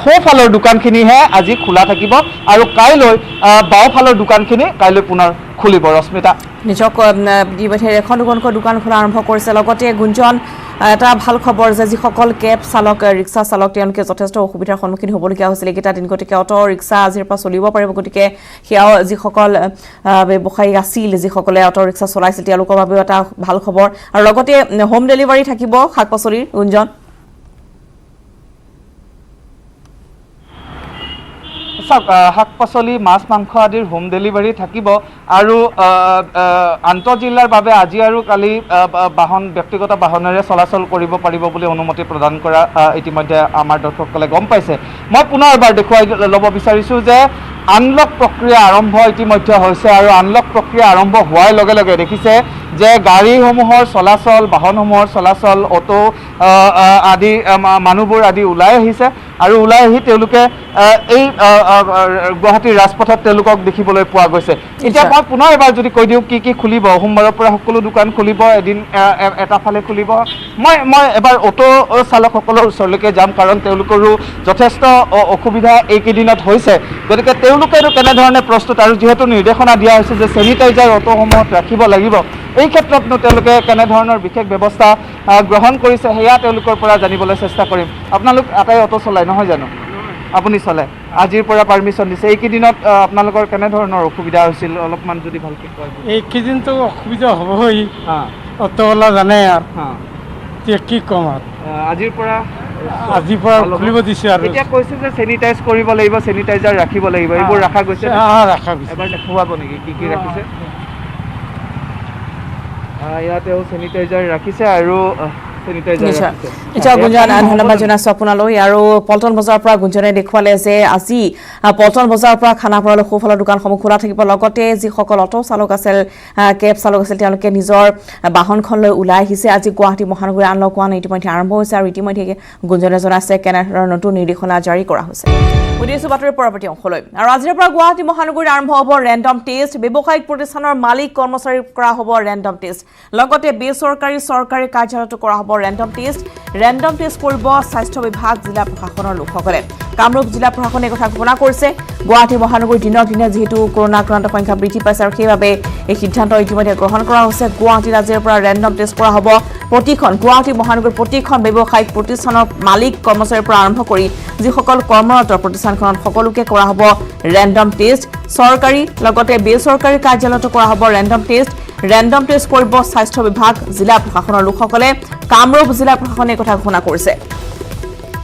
সোঁফালৰ দোকানখিনিহে আজি খোলা থাকিব আৰু কাইলৈ বাওঁফালৰ দোকানখিনি কাইলৈ পুনৰ খুলিব ৰশ্মিতা নিজক ইতিমধ্যে এখন দুখনকৈ দোকান খোলা আৰম্ভ কৰিছে লগতে গুঞ্জন এটা ভাল খবৰ যে যিসকল কেব চালক ৰিক্সা চালক তেওঁলোকে যথেষ্ট অসুবিধাৰ সন্মুখীন হ'বলগীয়া হৈছিল এইকেইটা দিন গতিকে অটো ৰিক্সা আজিৰ পৰা চলিব পাৰিব গতিকে সেয়াও যিসকল ব্যৱসায়ী আছিল যিসকলে অটো ৰিক্সা চলাইছিল তেওঁলোকৰ বাবেও এটা ভাল খবৰ আৰু লগতে হোম ডেলিভাৰী থাকিব শাক পাচলিৰ গুঞ্জন শাক পাচলি মাছ মাংস আদিৰ হোম ডেলিভাৰী থাকিব আৰু আন্তঃজিলাৰ বাবে আজি আৰু কালি ব্যক্তিগত বাহনেৰে চলাচল কৰিব পাৰিব বুলি অনুমতি প্ৰদান কৰা ইতিমধ্যে আমাৰ দৰ্শকসকলে গম পাইছে মই পুনৰ এবাৰ দেখুৱাই ল'ব বিচাৰিছোঁ যে আনলক প্ৰক্ৰিয়া আৰম্ভ ইতিমধ্যে হৈছে আৰু আনলক প্ৰক্ৰিয়া আৰম্ভ হোৱাৰ লগে লগে দেখিছে যে গাড়ীসমূহৰ চলাচল বাহনসমূহৰ চলাচল অটো আদি মানুহবোৰ আদি ওলাই আহিছে আৰু ওলাই আহি তেওঁলোকে এই গুৱাহাটীৰ ৰাজপথত তেওঁলোকক দেখিবলৈ পোৱা গৈছে এতিয়া মই পুনৰ এবাৰ যদি কৈ দিওঁ কি খুলিব সোমবাৰৰ পৰা সকলো দোকান খুলিব এদিন এটা ফালে খুলিব মই এবাৰ অটো চালকসকলৰ ওচৰলৈকে যাম কাৰণ তেওঁলোকৰো যথেষ্ট অসুবিধা এইকেইদিনত হৈছে গতিকে তেওঁলোকেও কেনেধৰণে প্ৰস্তুত আৰু যিহেতু নিৰ্দেশনা দিয়া হৈছে যে চেনিটাইজাৰ অটোসমূহত ৰাখিব লাগিব এই ক্ষেত্ৰতনো তেওঁলোকে কেনেধৰণৰ বিশেষ ব্যৱস্থা গ্ৰহণ কৰিছে সেয়া তেওঁলোকৰ পৰা জানিবলৈ চেষ্টা কৰিম আপোনালোক এটাই অটো চলায় নহয় জানো আপুনি চলে আজিৰ পৰা পাৰ্মিশ্যন দিছে এইকেইদিনত আপোনালোকৰ কেনেধৰণৰ অসুবিধা হৈছিল অলপমান যদি ভালকৈ কয় এইকেইদিনতো অসুবিধা হ'বই অটোৱালা জানে আৰু এতিয়া কি ক'ম আৰু আজিৰ পৰা খুলিব দিছে আৰু এতিয়া কৈছে যে চেনিটাইজ কৰিব লাগিব চেনিটাইজাৰ ৰাখিব লাগিব এইবোৰ ৰখা গৈছে ৰখা গৈছে এবাৰ দেখুৱাব নেকি কি ৰাখিছে ইয়াতেও চেনিটাইজাৰ ৰাখিছে আৰু এতিয়া গুঞ্জন ধন্যবাদ জনাইছো আপোনালৈ আৰু পল্টন বজাৰৰ পৰা গুঞ্জনে দেখুৱালে যে আজি পল্টন বজাৰৰ পৰা খানাপাৰালৈ সোঁফালৰ দোকানসমূহ খোলা থাকিব লগতে যিসকল অটো চালক আছিল কেব চালক আছিল তেওঁলোকে নিজৰ বাহনখন লৈ ওলাই আহিছে আজি গুৱাহাটী মহানগৰী আনলক 1 ইতিমধ্যে আৰম্ভ হৈছে আৰু ইতিমধ্যে গুঞ্জনে জনাইছে কেনেধৰণৰ নতুন নিৰ্দেশনা জাৰি কৰা হৈছে উদ্দেশ্য বাতৰিৰ পৰৱৰ্তী অংশলৈ আৰু আজিৰ পৰা গুৱাহাটী মহানগৰীত আৰম্ভ হ'ব ৰেণ্ডম টেষ্ট ব্যৱসায়িক প্ৰতিষ্ঠানৰ মালিক কৰ্মচাৰীৰ কৰা হ'ব ৰেণ্ডম টেষ্ট লগতে বেচৰকাৰী চৰকাৰী কাৰ্যালয়তো কৰা হ'ব ৰেণ্ডম টেষ্ট কৰিব স্বাস্থ্য বিভাগ জিলা প্ৰশাসনৰ লোকসকলে কামৰূপ জিলা প্ৰশাসনে কথা ঘোষণা কৰিছে গুৱাহাটী মহানগৰীৰ দিনক দিনে যেহেতু কৰোনা আক্ৰান্ত সংখ্যা বৃদ্ধি পাইছে আৰু সেইবাবে এই সিদ্ধান্ত ইতিমধ্যে গ্ৰহণ কৰা হৈছে গুৱাহাটীত আজিৰ পৰা ৰেণ্ডম টেষ্ট কৰা হ'ব প্ৰতিখন গুৱাহাটী মহানগৰীৰ প্ৰতিখন ব্যৱসায়িক প্ৰতিষ্ঠানৰ মালিক কৰ্মচাৰীৰ পৰা আৰম্ভ কৰি যিসকল কৰ্মৰত প্ৰতিষ্ঠানখনত সকলোকে কৰা হ'ব ৰেণ্ডম টেষ্ট চৰকাৰী লগতে বেচৰকাৰী কাৰ্যালয়তো কৰা হ'ব ৰেণ্ডম টেষ্ট কৰিব স্বাস্থ্য বিভাগ জিলা প্ৰশাসনৰ লোকসকলে কামৰূপ জিলা প্ৰশাসনে কথা ঘোষণা কৰিছে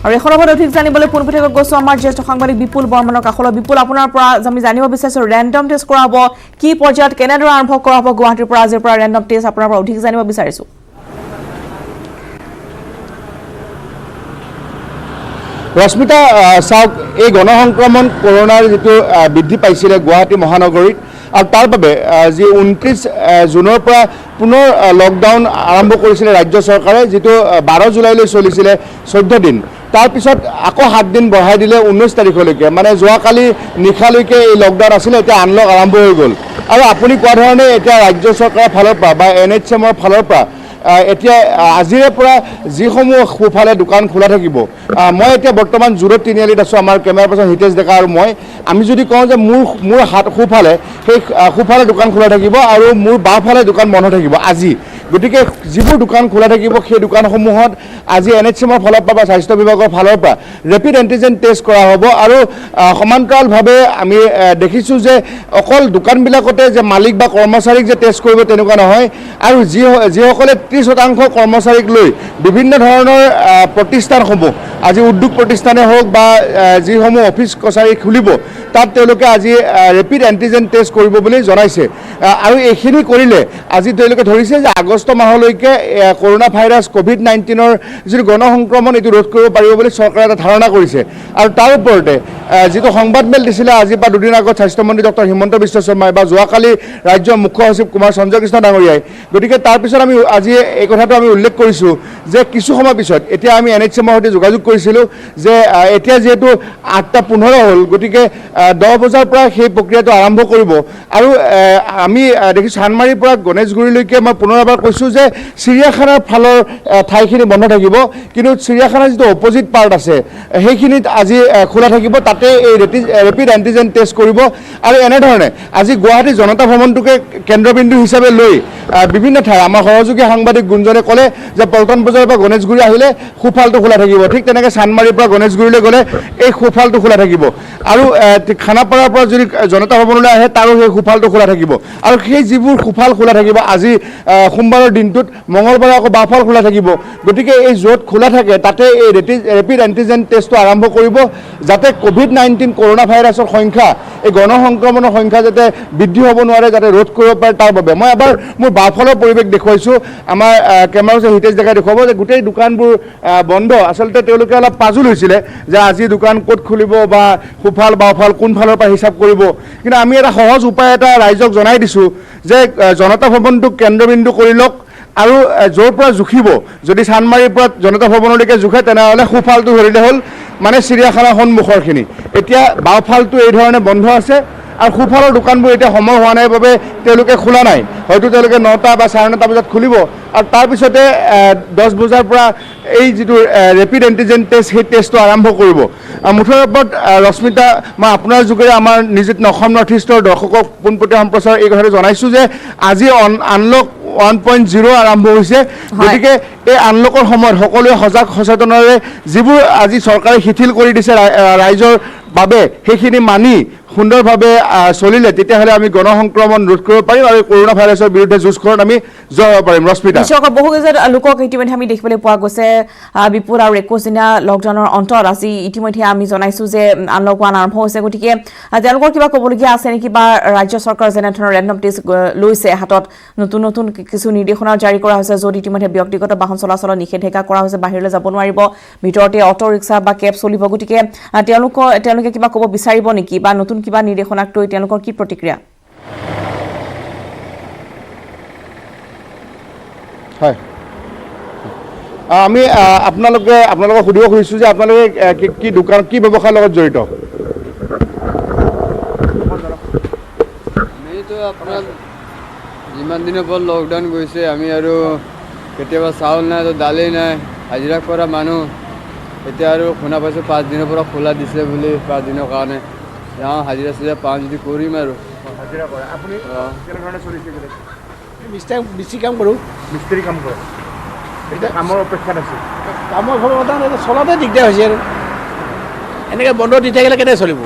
আৰু এখন ওপৰত অধিক জানিবলৈ পোনপটীয়াকৈ গৈছো আমাৰ জ্যেষ্ঠ সাংবাদিক বিপুল বৰ্মনৰ কাষলৈ বিপুল আপোনাৰ পৰা আমি জানিব বিচাৰিছো ৰেণ্ডম টেষ্ট কৰা হ'ব কি পৰ্যায়ত কেনেদৰে আৰম্ভ কৰা হ'ব গুৱাহাটীৰ পৰা আজিৰ পৰা ৰেণ্ডম টেষ্ট আপোনাৰ পৰা অধিক জানিব বিচাৰিছো ৰশ্মিতা চাওক এই গণসংক্ৰমণ কৰোনাৰ যিটো বৃদ্ধি পাইছিলে গুৱাহাটী মহানগৰীত আৰু তাৰ বাবে যি 29 জুনৰ পৰা পুনৰ লকডাউন আৰম্ভ কৰিছিলে ৰাজ্য চৰকাৰে যিটো 12 জুলাইলৈ চলিছিলে 14 দিন তাৰপিছত আকৌ 7 দিন বঢ়াই দিলে 19 তাৰিখলৈকে মানে যোৱাকালি নিশালৈকে এই লকডাউন আছিলে এতিয়া আনলক আৰম্ভ হৈ গ'ল আৰু আপুনি কোৱা ধৰণে এতিয়া ৰাজ্য চৰকাৰৰ ফালৰ পৰা বা NHMৰ ফালৰ পৰা এতিয়া আজিৰে পৰা যিসমূহ সোঁফালে দোকান খোলা থাকিব মই এতিয়া বৰ্তমান জুৰোড তিনিআলিত আছোঁ আমাৰ কেমেৰা পাৰ্চন হিতেশ ডেকা আৰু আমি যদি কওঁ যে মোৰ হাত সোঁফালে সেই সোঁফালে দোকান খোলা থাকিব আৰু মোৰ বাওঁফালে দোকান বন্ধ থাকিব আজি গতিকে যিবোৰ দোকান খোলা থাকিব সেই দোকানসমূহত আজি NHMৰ ফালৰ পৰা বা স্বাস্থ্য বিভাগৰ ফালৰ পৰা ৰেপিড এণ্টিজেন টেষ্ট কৰা হ'ব আৰু সমান্তৰালভাৱে আমি দেখিছোঁ যে অকল দোকানবিলাকতে যে মালিক বা কৰ্মচাৰীক যে টেষ্ট কৰিব তেনেকুৱা নহয় আৰু যিসকলে 30% কৰ্মচাৰীক লৈ বিভিন্ন ধৰণৰ প্ৰতিষ্ঠানসমূহ আজি উদ্যোগ প্ৰতিষ্ঠানে হওক বা যিসমূহ অফিচ কছাৰী খুলিব তাত তেওঁলোকে আজি ৰেপিড এণ্টিজেন টেষ্ট কৰিব বুলি জনাইছে আৰু এইখিনি কৰিলে আজি তেওঁলোকে ধৰিছে যে আগষ্ট মাহলৈকে কৰোনা ভাইৰাছ COVID-19ৰ যিটো গণসংক্ৰমণ এইটো ৰোধ কৰিব পাৰিব বুলি চৰকাৰে এটা ধাৰণা কৰিছে আৰু তাৰ ওপৰতে যিটো সংবাদমেল দিছিলে আজিৰ পৰা দুদিন আগত স্বাস্থ্যমন্ত্ৰী ডক্টৰ হিমন্ত বিশ্ব শৰ্মাই বা যোৱাকালি ৰাজ্যৰ মুখ্য সচিব কুমাৰ সঞ্জয় কৃষ্ণ ডাঙৰীয়াই গতিকে তাৰপিছত আমি আজি এই কথাটো আমি উল্লেখ কৰিছোঁ যে কিছু সময় পিছত এতিয়া আমি NHMৰ সৈতে যোগাযোগ কৰিছিলোঁ যে এতিয়া যিহেতু 8:15 হ'ল গতিকে 10 বজাৰ পৰা সেই প্ৰক্ৰিয়াটো আৰম্ভ কৰিব আৰু আমি দেখিছোঁ চানমাৰীৰ পৰা গণেশগুৰিলৈকে মই পুনৰ এবাৰ কৈছোঁ যে চিৰিয়াখানাৰ ফালৰ ঠাইখিনি বন্ধ থাকিব, কিন্তু চিৰিয়াখানাৰ যিটো অপজিট পাৰ্ট আছে সেইখিনিত আজি খোলা থাকিব। তাতে এই ৰেপিড এণ্টিজেন টেষ্ট কৰিব। আৰু এনেধৰণে আজি গুৱাহাটী জনতা ভৱনটোকে কেন্দ্ৰবিন্দু হিচাপে লৈ বিভিন্ন ঠাই আমাৰ সহযোগী সাংবাদিক গুঞ্জনে ক'লে যে পল্টন বজাৰৰ পৰা গণেশগুৰি আহিলে সোঁফালটো খোলা থাকিব, ঠিক তেনেকৈ চানমাৰীৰ পৰা গণেশগুৰিলৈ গ'লে এই সোঁফালটো খোলা থাকিব। আৰু খানাপাৰাৰ পৰা যদি জনতা ভৱনলৈ আহে তাৰো সেই সোঁফালটো খোলা থাকিব। আৰু সেই যিবোৰ সোঁফাল খোলা থাকিব আজি সোমবাৰৰ দিনটোত, মঙলবাৰে আকৌ বাওঁফাল খোলা থাকিব। গতিকে এই য'ত খোলা থাকে তাতে এই ৰেপিড এণ্টিজেন টেষ্টটো আৰম্ভ কৰিব, যাতে COVID-19 কৰোণা ভাইৰাছৰ সংখ্যা, এই গণসংক্ৰমণৰ সংখ্যা যাতে বৃদ্ধি হ'ব নোৱাৰে, যাতে ৰোধ কৰিব পাৰে তাৰ বাবে। মই এবাৰ মোৰ বাওঁফালৰ পৰিৱেশ দেখুৱাইছোঁ, আমাৰ কেমেৰা হিতেশ ডেকাই দেখুৱাব যে গোটেই দোকানবোৰ বন্ধ। আচলতে তেওঁলোকে অলপ পাজুল হৈছিলে যে আজি দোকান ক'ত খুলিব বা সোঁফাল বাওঁফাল কোনফালৰ পৰা হিচাপ কৰিব। কিন্তু আমি এটা সহজ উপায় এটা ৰাইজক জনাই দিছোঁ যে জনতা ভৱনটোক কেন্দ্ৰবিন্দু কৰি লওক, আৰু য'ৰ পৰা জুখিব, যদি চানমাৰীৰ পৰা জনতা ভৱনলৈকে জোখে তেনেহ'লে সোঁফালটো ধৰিলে হ'ল, মানে চিৰিয়াখানাৰ সন্মুখৰখিনি। এতিয়া বাওঁফালটো এই ধৰণে বন্ধ আছে, আৰু সোঁফালৰ দোকানবোৰ এতিয়া সময় হোৱা নাই বাবে তেওঁলোকে খোলা নাই। হয়তো তেওঁলোকে 9টা বা 9:30 বজাত খুলিব, আৰু তাৰপিছতে 10 বজাৰ পৰা এই যিটো ৰেপিড এণ্টিজেন টেষ্ট সেই টেষ্টটো আৰম্ভ কৰিব। মুঠৰ ওপৰত ৰশ্মিতা, মই আপোনাৰ যোগেৰে আমাৰ নিজিত অসম নৰ্থ ইষ্টৰ দৰ্শকক পোনপটীয়া সম্প্ৰচাৰ এই কথাটো জনাইছোঁ যে আজি আনলক 1.0 আৰম্ভ হৈছে। গতিকে এই আনলকৰ সময়ত সকলোৱে সজাগ সচেতনেৰে যিবোৰ আজি চৰকাৰে শিথিল কৰি দিছে ৰাইজৰ বাবে, সেইখিনি মানি সুন্দৰভাৱে চলিলে তেতিয়াহ'লে আমি গণসংক্ৰমণ ৰোধ কৰিব পাৰিম আৰু কৰোণা ভাইৰাছৰ বিৰুদ্ধে যুঁজখনত আমি জয় হ'ব পাৰিম। ৰশ্মিতা, বহুকেইজন লোকক ইতিমধ্যে আমি দেখিবলৈ পোৱা গৈছে বিপুল, আৰু 21 দিনীয়া লকডাউনৰ অন্তত আজি ইতিমধ্যে আমি জনাইছোঁ যে আনলক 1 আৰম্ভ হৈছে। গতিকে তেওঁলোকৰ কিবা ক'বলগীয়া আছে নেকি, বা ৰাজ্য চৰকাৰ যেনেধৰণৰ ৰেণ্ডম টেষ্ট লৈছে হাতত, নতুন নতুন কিছু নিৰ্দেশনা জাৰি কৰা হৈছে, য'ত ইতিমধ্যে ব্যক্তিগত বাহন চলাচলৰ নিষেধাজ্ঞা কৰা হৈছে, বাহিৰলৈ যাব নোৱাৰিব, ভিতৰতে অটো ৰিক্সা বা কেব চলিব। গতিকে তেওঁলোকে কিবা ক'ব বিচাৰিব নেকি, বা নতুন কিবা নিৰ্দেশনাক লৈ তেওঁলোকৰ কি প্ৰতিক্ৰিয়া? হয়, আমি আপোনালোকক সুধিব খুজিছোঁ যে আপোনালোকে কি দোকান, কি ব্যৱসায়ৰ লগত জড়িত? আমিতো আপোনাৰ যিমান দিনৰ পৰা লকডাউন গৈছে, আমি আৰু কেতিয়াবা চাউল নাই, তো দালি নাই, হাজিৰা কৰা মানুহ। এতিয়া আৰু শুনা পাইছোঁ 5 দিনৰ পৰা খোলা দিছে বুলি, 5 দিনৰ কাৰণে যাওঁ হাজিৰা চাজিৰা পাওঁ যদি কৰিম আৰু। হাজিৰা কৰে আপুনি? কেনেধৰণে চলিছে? বেছি কাম কৰোঁ, মিস্ত্ৰী কাম কৰে, এতিয়া কামৰ অপেক্ষাত আছে। কামৰ ফলত চলাতে দিগদাৰ হৈছে আৰু এনেকৈ বন্ধ দি থাকিলে কেনেকৈ চলিব?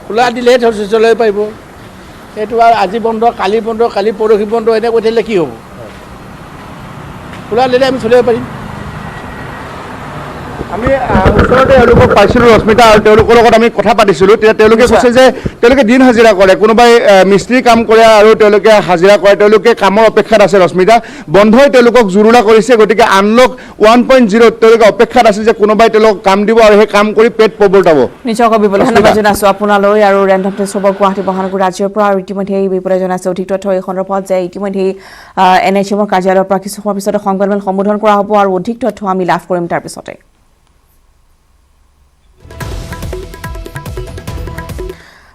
খোলা দিলেহে চলিব পাৰিব। সেইটো আৰু আজি বন্ধ, কালি বন্ধ, কালি পৰহি বন্ধ, এনেকৈ কৈ থাকিলে কি হ'ব? খোলা দিলে আমি চলিব পাৰিম। আমি ওচৰতে এওঁলোকক পাইছিলোঁ ৰশ্মিতা, আৰু তেওঁলোকৰ লগত আমি কথা পাতিছিলোঁ। তেতিয়া তেওঁলোকে কৈছে যে তেওঁলোকে দিন হাজিৰা কৰে, কোনোবাই মিস্ত্ৰী কাম কৰে আৰু তেওঁলোকে হাজিৰা কৰে, তেওঁলোকে কামৰ অপেক্ষাত আছে। ৰশ্মিতা, বন্ধই তেওঁলোকক জুৰুলা কৰিছে। গতিকে আনলক 1.0 তেওঁলোকে অপেক্ষাত আছে যে কোনোবাই তেওঁলোকক কাম দিব আৰু সেই কাম কৰি পেট প্ৰৱৰ্তাব। নিশ্চয়কৈ বিপুল, ধন্যবাদ জনাইছোঁ আপোনালৈ। আৰু ৰেণ্ডম টেষ্ট হ'ব গুৱাহাটী মহানগৰ ৰাজ্যৰ পৰা, আৰু ইতিমধ্যে বিপুলে জনাইছে অধিক তথ্য এই সন্দৰ্ভত যে ইতিমধ্যে NHMৰ কাৰ্যালয়ৰ পৰা কিছু সময়ৰ পিছতে সংবাদমেল সম্বোধন কৰা হ'ব, আৰু অধিক তথ্য আমি লাভ কৰিম তাৰ পিছতে।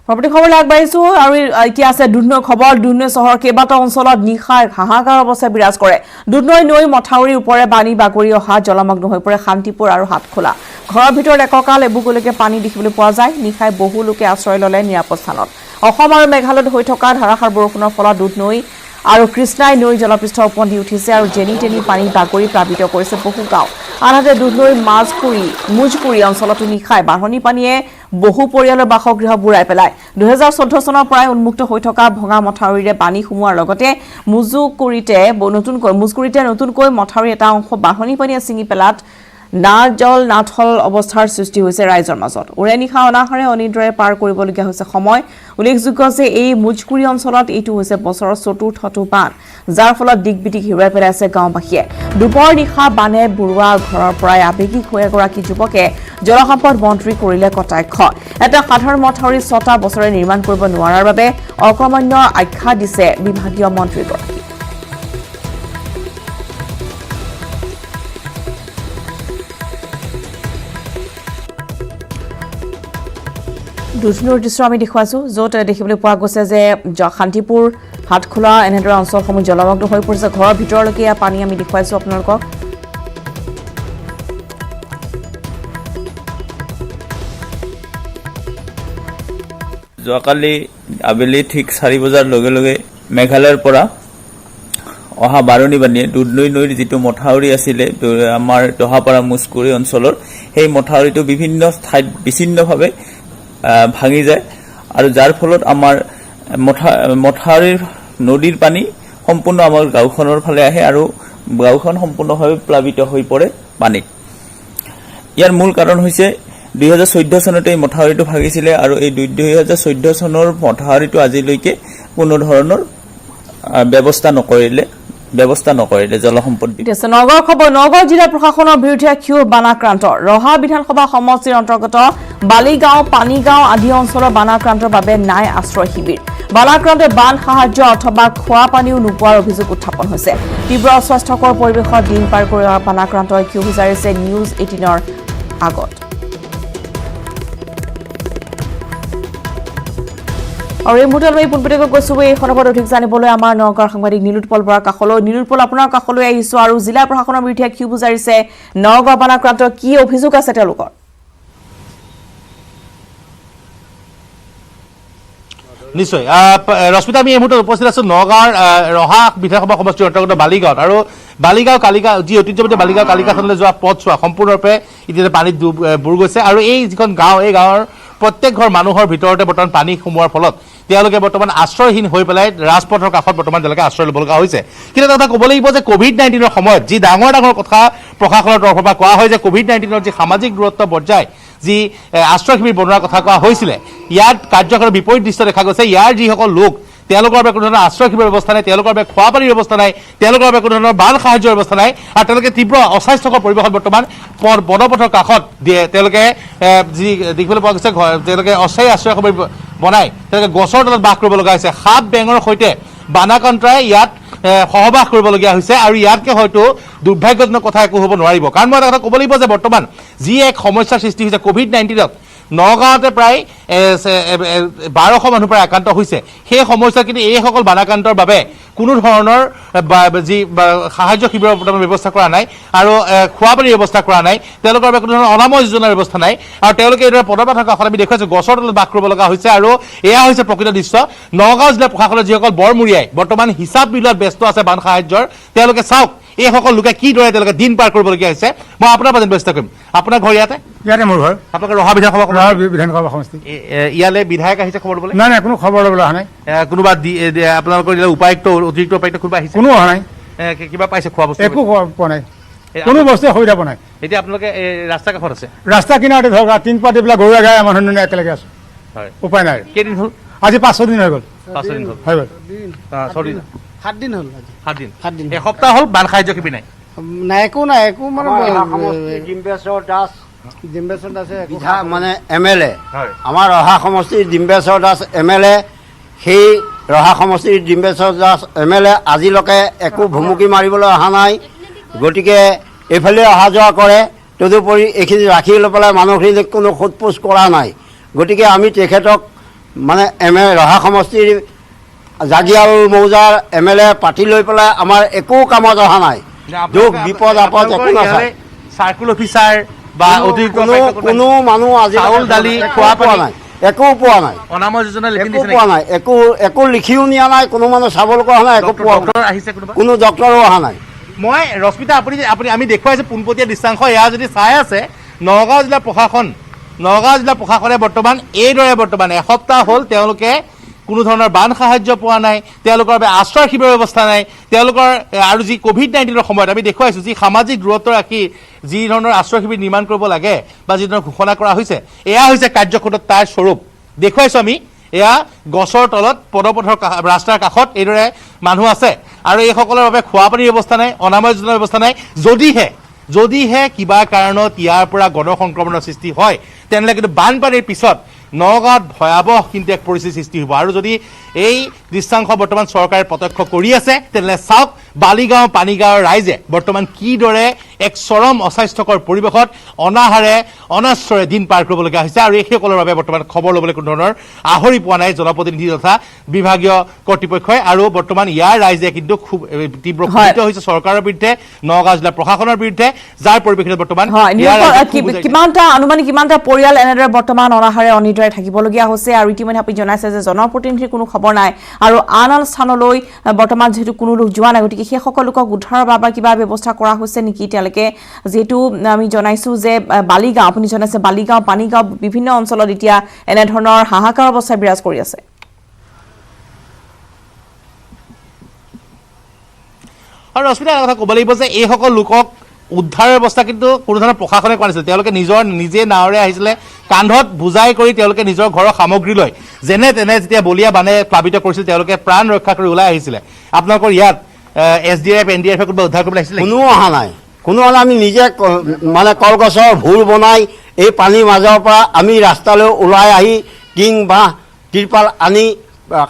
পৰৱৰ্তী খবৰলৈ আগবাঢ়িছোঁ, আৰু এতিয়া আছে দুধনৈ খবৰ। দুধনৈ চহৰৰ কেইবাটাও অঞ্চলত নিশাৰ হাহাকাৰ অৱস্থা বিৰাজ কৰে। দুধনৈ নৈ মথাউৰিৰ ওপৰে পানী বাগৰি অহা জলমগ্ন হৈ পৰে শান্তিপুৰ আৰু হাটখোলা। ঘৰৰ ভিতৰত এককাল এবুকুলৈকে পানী দেখিবলৈ পোৱা যায়। নিশাই বহু লোকে আশ্ৰয় ল'লে নিৰাপদ স্থানত। অসম আৰু মেঘালয়ত হৈ থকা ধাৰাসাৰ বৰষুণৰ ফলত দুধনৈ আৰু কৃষ্ণাই নৈৰ জলপৃষ্ঠ ওপন্দি উঠিছে, আৰু যেনি তেনি পানী বাগৰি প্লাবিত কৰিছে বহু গাঁও। আনহাতে দুধনৈৰ মুজকুৰি অঞ্চলতো নিশাই বাঢ়নি পানীয়ে বহু পৰিয়ালৰ বাসগৃহ বুৰাই পেলায়। 2014 চনৰ পৰাই উন্মুক্ত হৈ থকা ভঙা মথাউৰিৰে পানী সোমোৱাৰ লগতে মুজকুৰিতে নতুনকৈ মথাউৰিৰ এটা অংশ বাঢ়নি পানীয়ে ছিঙি পেলাত নাথল অৱস্থাৰ সৃষ্টি হৈছে ৰাইজৰ মাজত। ওৰে নিশা অনাহাৰে অনিদ্ৰাৰে পাৰ কৰিবলগীয়া হৈছে সময়। উল্লেখযোগ্য যে এই মুজকুৰি অঞ্চলত এইটো হৈছে বছৰৰ চতুৰ্থটো বান, যাৰ ফলত দিগবিদিক হেৰুৱাই পেলাইছে গাঁওবাসীয়ে। দুপৰ নিশা বানে বুৰুৱা ঘৰৰ পৰাই আৱেগিক হৈ এগৰাকী যুৱকে জলসম্পদ মন্ত্ৰী কৰিলে কটাক্ষ। এটা সাধাৰণ মথাউৰি 6টা বছৰে নিৰ্মাণ কৰিব নোৱাৰাৰ বাবে অকৰ্মণ্য আখ্যা দিছে বিভাগীয় মন্ত্ৰীগৰাকী। দুধনৈৰ দৃশ্য আমি দেখুৱাইছো য'ত দেখিবলৈ পোৱা গৈছে যে শান্তিপুৰ হাটখোলা এনেদৰে অঞ্চলসমূহ জলমগ্ন হৈ পৰিছে ঘৰৰ ভিতৰলৈকে পানী আমি দেখুৱাইছো আপোনালোকক যোৱাকালি আবেলি ঠিক 4 বজাৰ লগে লগে মেঘালয়ৰ পৰা অহা বাৰণী বানীয়ে দুধনৈ নৈৰ যিটো মথাউৰি আছিলে আমাৰ দহাপাৰা মুস্কুৰি অঞ্চলৰ সেই মথাউৰিটো বিভিন্ন ঠাইত বিচ্ছিন্নভাৱে ভাঙি যায় আৰু যাৰ ফলত আমাৰ মথাউৰিৰ নদীৰ পানী সম্পূৰ্ণ আমাৰ গাঁওখনৰ ফালে আহে আৰু গাঁওখন সম্পূৰ্ণভাৱে প্লাবিত হৈ পৰে পানীত ইয়াৰ মূল কাৰণ হৈছে 2014 চনতে এই মথাউৰিটো ভাগিছিলে আৰু এই 2014 চনৰ মথাউৰিটো আজিলৈকে কোনো ধৰণৰ ব্যৱস্থা নকৰিলে জলসম্পদ নগৰ খবৰ নগৰ জিলা প্ৰশাসনৰ বিৰুদ্ধে ক্ষোভ বানাক্ৰান্ত ৰহা বিধানসভা সমষ্টিৰ অন্তৰ্গত বালিগাঁও পানীগাঁও আদি অঞ্চলৰ বানাক্ৰান্তৰ বাবে নাই আশ্ৰয় শিবিৰ বানাক্ৰান্তে বান সাহায্য অথবা খোৱা পানীও নোপোৱাৰ অভিযোগ উত্থাপন হৈছে তীব্ৰ অস্বাস্থ্যকৰ পৰিৱেশত দিন পাৰ কৰি বানাক্ৰান্তই ক্ষোভ জাৰিছে নিউজ 18ৰ আগত আৰু এই মুহূৰ্তত আমি পোনপটীয়াকৈ কৈছো এই খবৰত অধিক জানিবলৈ আমাৰ নগাঁৱৰ সাংবাদিক নীলোৎপল বৰাৰ কাষলৈ নীলোৎপল আপোনাৰ কাষলৈ আহিছো আৰু জিলা প্ৰশাসনৰ বিৰুদ্ধে ক্ষোভ জাৰিছে নগাঁও বানাক্ৰান্ত কি অভিযোগ আছে তেওঁলোকৰ নিশ্চয় ৰশ্মিতা আমি এই মুহূৰ্তত উপস্থিত আছো নগাঁৱৰ ৰহা বিধানসভা সমষ্টিৰ অন্তৰ্গত বালিগাঁৱত আৰু বালিগাঁও কালিকা যি ঐতিহ্যমতী বালিগাঁও কালিকাখনলৈ যোৱা পথছোৱা সম্পূৰ্ণৰূপে এতিয়া পানীত বুৰ গৈছে আৰু এই যিখন গাঁও এই গাঁৱৰ প্ৰত্যেক ঘৰ মানুহৰ ভিতৰতে বৰ্তমান পানী সোমোৱাৰ ফলত তেওঁলোকে বৰ্তমান আশ্ৰয়হীন হৈ পেলাই ৰাজপথৰ কাষত বৰ্তমান তেওঁলোকে আশ্ৰয় ল'ব লগা হৈছে কিন্তু এটা কথা ক'ব লাগিব যে COVID-19ৰ সময়ত যি ডাঙৰ কথা প্ৰশাসনৰ তৰফৰ পৰা কোৱা হয় যে COVID-19ৰ যি সামাজিক দূৰত্ব বজাই যি আশ্ৰয় শিবিৰ বনোৱাৰ কথা কোৱা হৈছিলে ইয়াত কাৰ্যকৰৰ বিপৰীত দৃশ্য দেখা গৈছে ইয়াৰ যিসকল লোক তেওঁলোকৰ বাবে কোনো ধৰণৰ আশ্ৰয় শিবিৰৰ ব্যৱস্থা নাই তেওঁলোকৰ বাবে খোৱা পানীৰ ব্যৱস্থা নাই তেওঁলোকৰ বাবে কোনো ধৰণৰ বান সাহায্যৰ ব্যৱস্থা নাই আৰু তেওঁলোকে তীব্ৰ অস্বাস্থ্যকৰ পৰিৱেশত বৰ্তমান বনপথৰ কাষত তেওঁলোকে যি দেখিবলৈ পোৱা গৈছে তেওঁলোকে অস্থায়ী আশ্ৰয় শিবিৰ বনাই তেওঁলোকে গছৰ তলত বাস কৰিব লগা হৈছে সাপ বেঙৰ সৈতে বানাক্ৰান্তই ইয়াত সহবাস কৰিবলগীয়া হৈছে আৰু ইয়াতকে হয়তো দুৰ্ভাগ্যজনক কথা একো হ'ব নোৱাৰিব কাৰণ মই এটা কথা ক'ব লাগিব যে বৰ্তমান যি এক সমস্যাৰ সৃষ্টি হৈছে COVID-19ত নগাঁৱতে প্ৰায় 1200 মানুহ প্ৰায় আক্ৰান্ত হৈছে সেই সমস্যা কিন্তু এইসকল বানাক্ৰান্তৰ বাবে কোনো ধৰণৰ যি সাহায্য শিবিৰৰ ব্যৱস্থা কৰা নাই আৰু খোৱা পানীৰ ব্যৱস্থা কৰা নাই তেওঁলোকৰ বাবে কোনো ধৰণৰ অনাময় যোজনাৰ ব্যৱস্থা নাই আৰু তেওঁলোকে এইদৰে পদপথৰ কাষত আমি দেখুৱাইছোঁ গছৰ তলত বাস কৰিব লগা হৈছে আৰু এয়া হৈছে প্ৰকৃত দৃশ্য নগাঁও জিলা প্ৰশাসনৰ যিসকল বৰমূৰীয়াই বৰ্তমান হিচাপ বিলোৱাত ব্যস্ত আছে বান সাহায্যৰ তেওঁলোকে চাওক এইসকল লোকে কিদৰে তেওঁলোকে দিন পাৰ কৰিবলগীয়া হৈছে মই আপোনাৰ পৰা ব্যৱস্থা কৰিম আপোনাৰ ঘৰ ইয়াতে মোৰ ঘৰ আপোনালোকে ৰহা বিধানসভা সমষ্টি ইয়ালৈ বিধায়ক আহিছে খবৰ ল'বলৈ নাই কোনো খবৰ ল'বলৈ অহা নাই কোনোবা আপোনালোকৰ উপায়ুক্ত অতিৰিক্ত উপায়ুক্ত কোনোবা আহিছে কোনো অহা নাই কিবা পাইছে খোৱা বস্তু একো পোৱা নাই কোনো বস্তুৱে সুবিধা পোৱা নাই এতিয়া আপোনালোকে ৰাস্তা কাষত আছে ৰাস্তা কিনাৰতে ধৰক তিন পাত এইবিলাক গৰুৱা গাই মানুহ একেলগে আছো হয় উপায় নাই কেইদিন হ'ল আজি 5-6 দিন হৈ গ'ল 5 দিন হ'ল হৈ গ'ল 7 দিন হ'ল 7 দিন এসপ্তাহ হ'ল বান সাহায্য শিবিৰ নাই নাই একো মানে মানে MLA হয় আমাৰ ৰহা সমষ্টিৰ ডিম্বেশ্বৰ দাস MLA সেই ৰহা সমষ্টিৰ ডিম্বেশ্বৰ দাস MLA আজিলৈকে একো ভুমুকি মাৰিবলৈ অহা নাই গতিকে এইফালে অহা যোৱা কৰে তদুপৰি এইখিনি ৰাখি লৈ পেলাই মানুহখিনিক কোনো সোধপোছ কৰা নাই গতিকে আমি তেখেতক মানে ৰহা সমষ্টিৰ জাগিয়াল মৌজাৰ MLA পাতি লৈ পেলাই আমাৰ একো কামত অহা নাই দুখ বিপদ আপদ একো নাচায় চাৰ্কুল অফিচাৰ বা অতিৰিক্ত কোনো মানুহ আজি চাউল দালি খোৱা পোৱা নাই একো পোৱা নাই অনাময় যোজনা একো পোৱা নাই একো লিখিও নিয়া নাই কোনো মানুহ চাবলৈ অহা নাই একো পোৱা আহিছে কোনোবা কোনো ডক্টৰো অহা নাই মই ৰশ্মিতা আপুনি আমি দেখুৱাইছোঁ পোনপটীয়া দৃশ্যাংশ এয়া যদি চাই আছে নগাঁও জিলা প্ৰশাসনে বৰ্তমান এইদৰে বৰ্তমান এসপ্তাহ হ'ল তেওঁলোকে কোনো ধৰণৰ বান সাহায্য পোৱা নাই তেওঁলোকৰ বাবে আশ্ৰয় শিবিৰৰ ব্যৱস্থা নাই তেওঁলোকৰ আৰু যি COVID-19ৰ সময়ত আমি দেখুৱাইছোঁ যি সামাজিক দূৰত্ব ৰাখি যি ধৰণৰ আশ্ৰয় শিবিৰ নিৰ্মাণ কৰিব লাগে বা যি ধৰণৰ ঘোষণা কৰা হৈছে এয়া হৈছে কাৰ্যক্ষেত্ৰত তাৰ স্বৰূপ দেখুৱাইছোঁ আমি এয়া গছৰ তলত পদপথৰ ৰাস্তাৰ কাষত এইদৰে মানুহ আছে আৰু এইসকলৰ বাবে খোৱা পানীৰ ব্যৱস্থা নাই অনাময় যোজনাৰ ব্যৱস্থা নাই যদিহে কিবা কাৰণত ইয়াৰ পৰা গণসংক্ৰমণৰ সৃষ্টি হয় তেনেহ'লে কিন্তু বানপানীৰ পিছত নগাঁৱত ভয়াৱহ কিন্তু এক পৰিস্থিতিৰ সৃষ্টি হ'ব আৰু যদি এই দৃশ্যাংশ বৰ্তমান চৰকাৰে প্ৰত্যক্ষ কৰি আছে তেনেহ'লে চাওক বালিগাঁও পানীগাঁৱৰ ৰাইজে বৰ্তমান কিদৰে এক চৰম অস্বাস্থ্যকৰ পৰিৱেশত অনাহাৰে অনাশ্ৰয়ে দিন পাৰ কৰিবলগীয়া হৈছে আৰু এইসকলৰ বাবে বৰ্তমান খবৰ ল'বলৈ কোনো ধৰণৰ আহৰি পোৱা নাই জনপ্ৰতিনিধি তথা বিভাগীয় কৰ্তৃপক্ষই আৰু বৰ্তমান ইয়াৰ ৰাইজে কিন্তু খুব তীব্ৰ ক্ষুব্ধ হৈছে চৰকাৰৰ বিৰুদ্ধে নগাঁও জিলা প্ৰশাসনৰ বিৰুদ্ধে যাৰ পৰিপ্ৰেক্ষিতত বৰ্তমান কিমানটা আনুমানিক কিমানটা পৰিয়াল এনেদৰে বৰ্তমান অনাহাৰে অনিদ্ৰাৰে থাকিবলগীয়া হৈছে আৰু ইতিমধ্যে আপুনি জনাইছে যে জনপ্ৰতিনিধিৰ কোনো খবৰ নাই আৰু আন স্থানলৈ বৰ্তমান যেহেতু কোনো লোক যোৱা নাই গতিকে সেই সকল লোকক উদ্ধাৰৰ বাবে কিবা ব্যৱস্থা কৰা হৈছে নেকি এতিয়ালৈকে যেহেতু আমি জনাইছোঁ যে বালিগাঁও আপুনি জনাইছে বালিগাঁও পানীগাঁও বিভিন্ন অঞ্চলত এতিয়া এনেধৰণৰ হাহাকাৰ অৱস্থা বিৰাজ কৰি আছে আৰু ৰশ্মিতা এটা কথা ক'ব লাগিব যে এইসকল লোকক উদ্ধাৰৰ ব্যৱস্থা কিন্তু কোনো ধৰণৰ প্ৰশাসনে কৰা নাছিল তেওঁলোকে নিজে নাৱেৰে আহিছিলে কান্ধত বুজাই কৰি তেওঁলোকে নিজৰ ঘৰৰ সামগ্ৰী লৈ যেনে তেনে যেতিয়া বলিয়া বানে প্লাবিত কৰিছিল তেওঁলোকে প্ৰাণ ৰক্ষা কৰি ওলাই আহিছিলে আপোনালোকৰ ইয়াত SDF NDF কোনোবা উদ্ধাৰ কৰিবলৈ আহিছিলে কোনো অহা নাই আমি নিজে মানে কলগছৰ ভুৰ বনাই এই পানীৰ মাজৰ পৰা আমি ৰাস্তালৈ ওলাই আহি টিং বা তিৰপাল আনি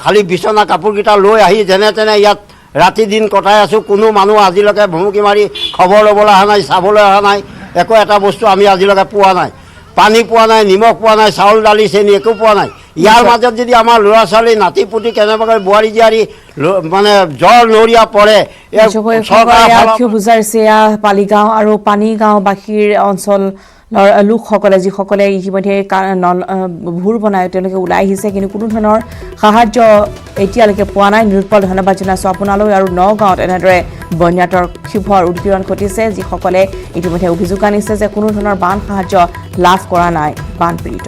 খালী বিচনা কাপোৰকেইটা লৈ আহি যেনে তেনে ইয়াত ৰাতি দিন কটাই আছোঁ কোনো মানুহ আজিলৈকে ভুমুকি মাৰি খবৰ ল'বলৈ অহা নাই চাবলৈ অহা নাই একো এটা বস্তু আমি আজিলৈকে পোৱা নাই পানী পোৱা নাই নিমখ পোৱা নাই চাউল দালি চেনি একো পোৱা নাই ইয়াৰ মাজত যদি আমাৰ ল'ৰা ছোৱালী নাতি পুতি কেনেবাকৈ বোৱাৰী জীয়াৰী মানে জ্বৰ নৰিয়া পৰে বুজাইছে পালিগাঁও আৰু পানীগাঁও বাসীৰ অঞ্চল লোকসকলে যিসকলে ইতিমধ্যে ভুৰ বনাই তেওঁলোকে ওলাই আহিছে কিন্তু কোনো ধৰণৰ সাহায্য এতিয়ালৈকে পোৱা নাই নিৰুৎপল ধন্যবাদ জনাইছোঁ আপোনালৈ আৰু নগাঁৱত এনেদৰে বন্যাতৰ ক্ষোভৰ উদগীৰণ ঘটিছে যিসকলে ইতিমধ্যে অভিযোগ আনিছে যে কোনো ধৰণৰ বান সাহায্য লাভ কৰা নাই বানপীড়িত